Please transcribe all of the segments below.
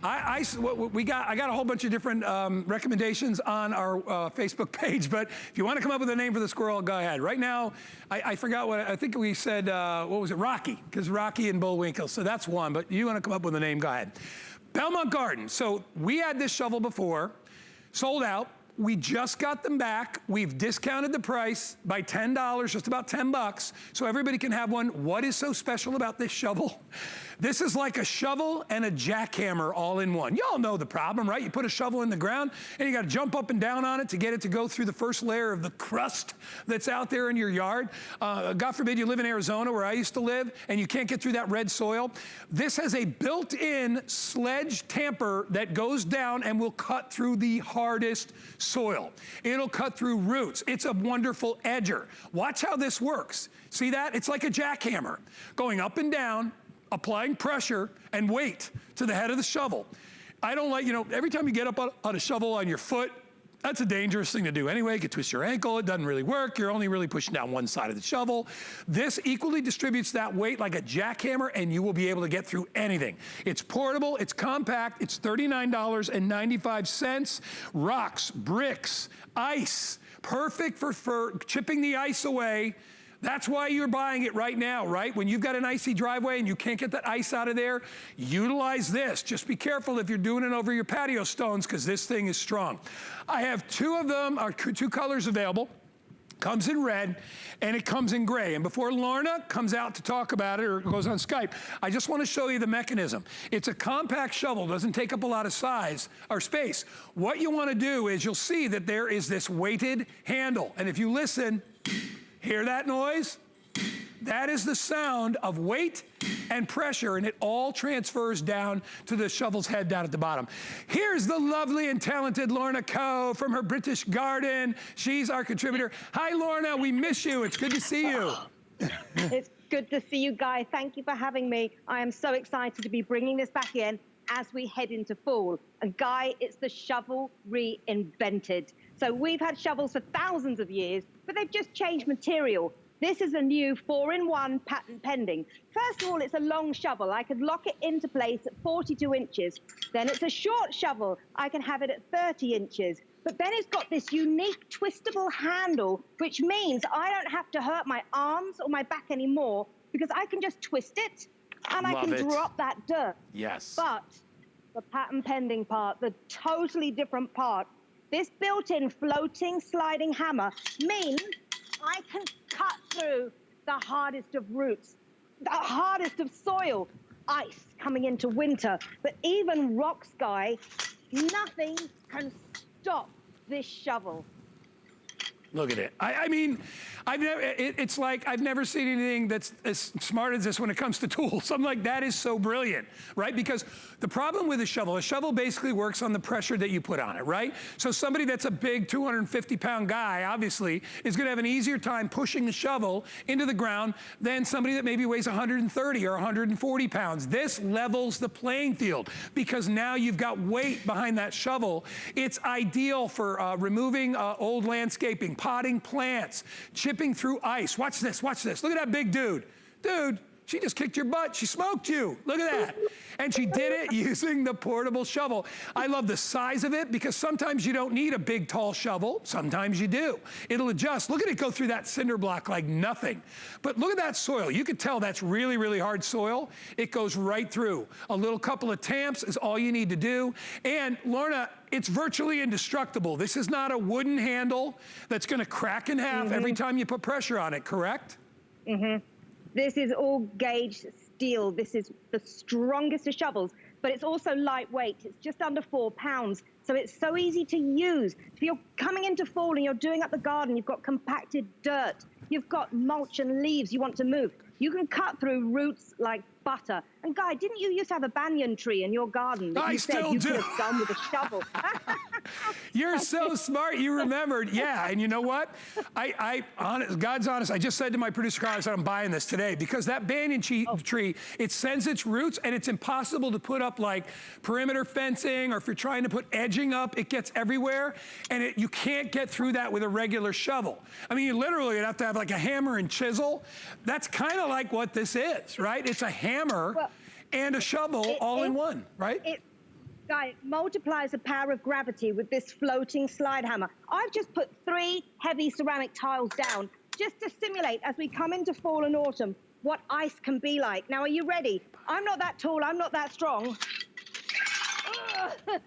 I got a whole bunch of different recommendations on our Facebook page, but if you want to come up with a name for the squirrel, go ahead. Right now, I forgot what, I think we said, what was it, Rocky, because Rocky and Bullwinkle, so that's one, but you want to come up with a name, go ahead. Belmont Gardens, so we had this shovel before, sold out. We just got them back. We've discounted the price by $10, just about 10 bucks, so everybody can have one. What is so special about this shovel? This is like a shovel and a jackhammer all in one. Y'all know the problem, right? You put a shovel in the ground and you gotta jump up and down on it to get it to go through the first layer of the crust that's out there in your yard. God forbid you live in Arizona where I used to live and you can't get through that red soil. This has a built-in sledge tamper that goes down and will cut through the hardest soil. It'll cut through roots. It's a wonderful edger. Watch how this works. See that? It's like a jackhammer going up and down, applying pressure and weight to the head of the shovel. I don't like, you know, every time you get up on a shovel on your foot, that's a dangerous thing to do anyway. You could twist your ankle, it doesn't really work. You're only really pushing down one side of the shovel. This equally distributes that weight like a jackhammer and you will be able to get through anything. It's portable, it's compact, it's $39.95. Rocks, bricks, ice, perfect for chipping the ice away. That's why you're buying it right now, right? When you've got an icy driveway and you can't get that ice out of there, utilize this. Just be careful if you're doing it over your patio stones because this thing is strong. I have two of them, two colors available. Comes in red and it comes in gray. And before Lorna comes out to talk about it or goes on Skype, I just want to show you the mechanism. It's a compact shovel, doesn't take up a lot of size or space. What you want to do is you'll see that there is this weighted handle. And if you listen, hear that noise? That is the sound of weight and pressure, and it all transfers down to the shovel's head down at the bottom. Here's the lovely and talented Lorna Coe from her British garden. She's our contributor. Hi, Lorna, we miss you. It's good to see you. It's good to see you guys. Thank you for having me. I am so excited to be bringing this back in as we head into fall. And Guy, it's the shovel reinvented. So we've had shovels for thousands of years, but they've just changed material. This is a new 4-in-1 patent pending. First of all, it's a long shovel. I could lock it into place at 42 inches. Then it's a short shovel. I can have it at 30 inches. But then it's got this unique twistable handle, which means I don't have to hurt my arms or my back anymore because I can just twist it and I can drop that dirt. Yes. But the patent pending part, the totally different part, this built-in floating sliding hammer means I can cut through the hardest of roots, the hardest of soil, ice coming into winter. But even rocks, Guy, nothing can stop this shovel. Look at it. I mean, it's like I've never seen anything that's as smart as this when it comes to tools. I'm like, that is so brilliant, right? Because the problem with a shovel basically works on the pressure that you put on it, right? So somebody that's a big 250-pound guy, obviously, is gonna have an easier time pushing the shovel into the ground than somebody that maybe weighs 130 or 140 pounds. This levels the playing field because now you've got weight behind that shovel. It's ideal for removing old landscaping, potting plants, chipping through ice. Watch this, watch this. Look at that big dude. Dude, she just kicked your butt. She smoked you. Look at that. And she did it using the portable shovel. I love the size of it because sometimes you don't need a big, tall shovel. Sometimes you do. It'll adjust. Look at it go through that cinder block like nothing. But look at that soil. You can tell that's really, really hard soil. It goes right through. A little couple of tamps is all you need to do. And Lorna, it's virtually indestructible. This is not a wooden handle that's gonna crack in half every time you put pressure on it, correct? This is all gauge steel. This is the strongest of shovels, but it's also lightweight. It's just under 4 pounds. So it's so easy to use. If you're coming into fall and you're doing up the garden, you've got compacted dirt, you've got mulch and leaves you want to move. You can cut through roots like butter. And Guy, didn't you used to have a banyan tree in your garden that you said you could have done with a shovel? You're so smart, you remembered. Yeah, and you know what? God's honest, I just said to my producer, Carlos, I'm buying this today because that banyan tree, it sends its roots and it's impossible to put up like perimeter fencing or if you're trying to put edging up, it gets everywhere and you can't get through that with a regular shovel. I mean, you literally have to have like a hammer and chisel. That's kind of like what this is, right? It's a hammer. and a shovel all in one, right? Guy, it multiplies the power of gravity with this floating slide hammer. I've just put 3 heavy ceramic tiles down just to simulate, as we come into fall and autumn, what ice can be like. Now, are you ready? I'm not that tall, I'm not that strong.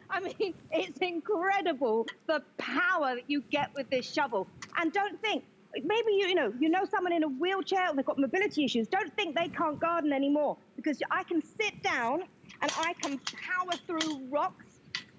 I mean, it's incredible the power that you get with this shovel. And don't think, maybe you know someone in a wheelchair, or they've got mobility issues, don't think they can't garden anymore, because I can sit down and I can power through rocks.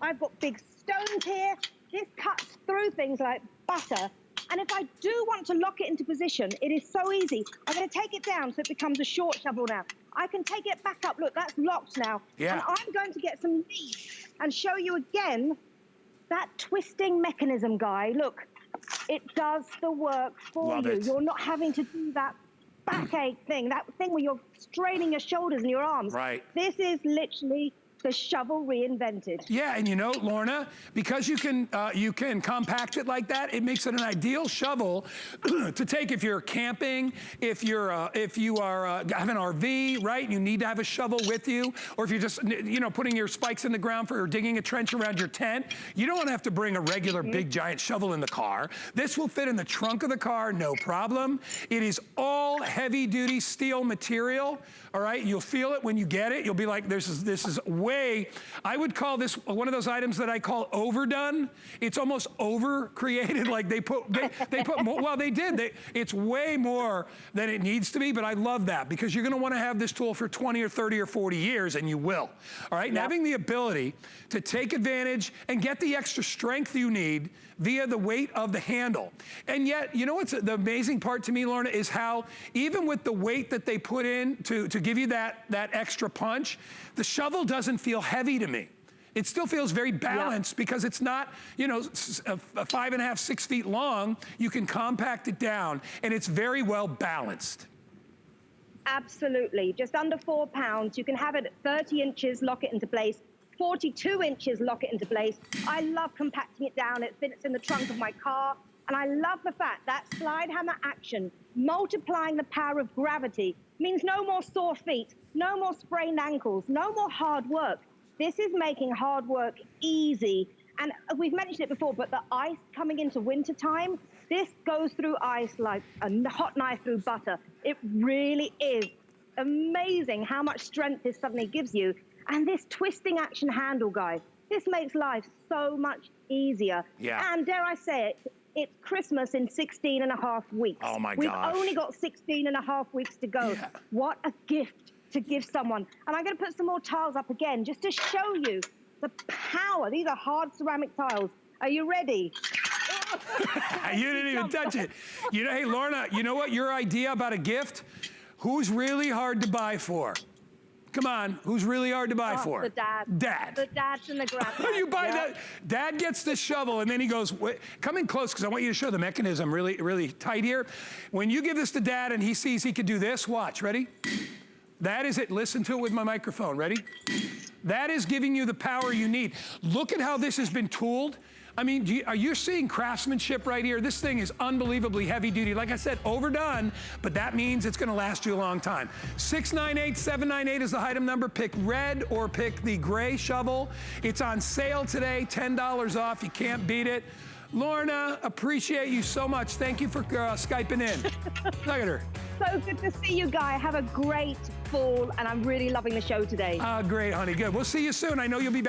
I've got big stones here. This cuts through things like butter. And if I do want to lock it into position, it is so easy. I'm going to take it down so it becomes a short shovel now. I can take it back up. Look, that's locked now. Yeah. And I'm going to get some leaves and show you again that twisting mechanism, Guy. Look, it does the work for you. You're not having to do that backache thing, that thing where you're straining your shoulders and your arms. Right. This is literally the shovel reinvented. Yeah, and you know, Lorna, because you can compact it like that, it makes it an ideal shovel to take if you're camping, if you are have an RV, right? You need to have a shovel with you, or if you're just putting your spikes in the ground or digging a trench around your tent. You don't want to have to bring a regular big giant shovel in the car. This will fit in the trunk of the car, no problem. It is all heavy duty steel material. All right, you'll feel it when you get it. You'll be like, this is way, I would call this one of those items that I call overdone. It's almost over created, like they put more, well, they did. It's way more than it needs to be, but I love that because you're gonna wanna have this tool for 20 or 30 or 40 years, and you will. All right, and having the ability to take advantage and get the extra strength you need via the weight of the handle. And yet, you know what's the amazing part to me, Lorna, is how even with the weight that they put in to give you that extra punch, the shovel doesn't feel heavy to me. It still feels very balanced because it's not, 5.5, 6 feet long. You can compact it down, and it's very well balanced. Absolutely, just under 4 pounds. You can have it at 30 inches, lock it into place. 42 inches, lock it into place. I love compacting it down. It fits in the trunk of my car. And I love the fact that slide hammer action, multiplying the power of gravity, means no more sore feet, no more sprained ankles, no more hard work. This is making hard work easy. And we've mentioned it before, but the ice coming into wintertime, this goes through ice like a hot knife through butter. It really is amazing how much strength this suddenly gives you. And this twisting action handle, guys, this makes life so much easier. Yeah. And dare I say it, it's Christmas in 16 and a half weeks. Oh my gosh. We've only got 16 and a half weeks to go. Yeah. What a gift to give someone. And I'm gonna put some more tiles up again just to show you the power. These are hard ceramic tiles. Are you ready? You didn't even touch it. Hey, Lorna, you know what? Your idea about a gift, who's really hard to buy for? Come on, who's really hard to buy for? The dad. Dad. The dads and the granddads. You buy that. Dad gets the shovel, and then he goes, wait, come in close, because I want you to show the mechanism really, really tight here. When you give this to Dad and he sees he can do this, watch, ready? That is it. Listen to it with my microphone. Ready? That is giving you the power you need. Look at how this has been tooled. I mean, are you seeing craftsmanship right here? This thing is unbelievably heavy duty. Like I said, overdone, but that means it's gonna last you a long time. 698-798 is the item number. Pick red or pick the gray shovel. It's on sale today, $10 off. You can't beat it. Lorna, appreciate you so much. Thank you for Skyping in. Look at her. So good to see you, Guy. Have a great fall, and I'm really loving the show today. Great, honey, good. We'll see you soon. I know you'll be back.